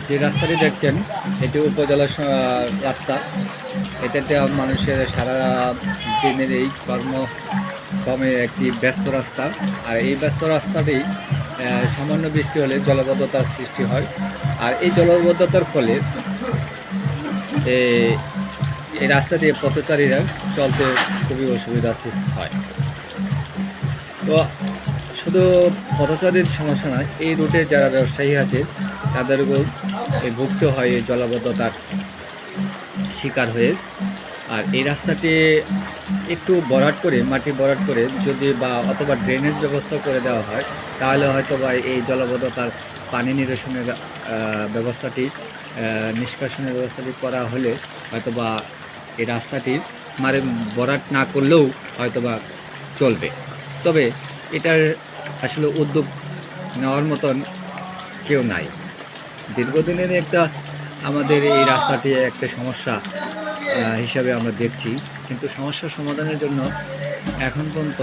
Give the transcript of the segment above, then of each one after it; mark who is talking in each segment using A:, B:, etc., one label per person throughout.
A: যে রাস্তাটি দেখছেন এটি উপজেলা রাস্তা। এটাতে মানুষের সারা দিনের এই কর্মের একটি ব্যস্ত রাস্তা। আর এই ব্যস্ত রাস্তাটি সামান্য বৃষ্টি হলে জলাবদ্ধতার সৃষ্টি হয়। আর এই জলাবদ্ধতার ফলে এই রাস্তা দিয়ে পথচারীরা চলতে খুবই অসুবিধা হয়। তো শুধু পথচারীর সমস্যা নয়, এই রুটে যারা ব্যবসায়ী আছে তাদেরকেও ভুগতে হয় এই জলাবদ্ধতার শিকার হয়ে। আর এই রাস্তাটি একটু ভরাট করে, মাটি ভরাট করে যদি অথবা ড্রেনেজ ব্যবস্থা করে দেওয়া হয়, তাহলে হয়তো বা এই জলাবদ্ধতার পানি নিরসনের ব্যবস্থাটি, নিষ্কাশনের ব্যবস্থাটি করা হলে হয়তো বা এই রাস্তাটি ভরাট না করলেও হয়তো বা চলবে। তবে এটার আসলে উদ্যোগ নেওয়ার মতন কেউ নাই। দীর্ঘদিনের আমাদের এই রাস্তাটি একটা সমস্যা হিসাবে আমরা দেখছি, কিন্তু সমস্যার সমাধানের জন্য এখন পর্যন্ত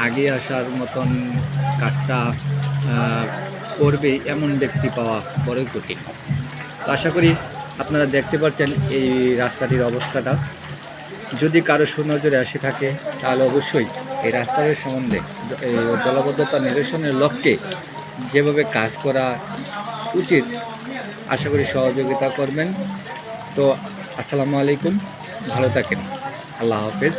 A: আগে আসার মতন কাজটা করবে এমন ব্যক্তি পাওয়া বড়ই কঠিন। তো আশা করি আপনারা দেখতে পাচ্ছেন এই রাস্তাটির অবস্থাটা। যদি কারো সুনজরে আসে থাকে তাহলে অবশ্যই এই রাস্তার সম্বন্ধে এই জলাবদ্ধতা নিরসনের লক্ষ্যে যেভাবে কাজ করা উচিত আশা করি সহযোগিতা করবেন। তো আসসালামু আলাইকুম, ভালো থাকেন, আল্লাহ হাফেজ।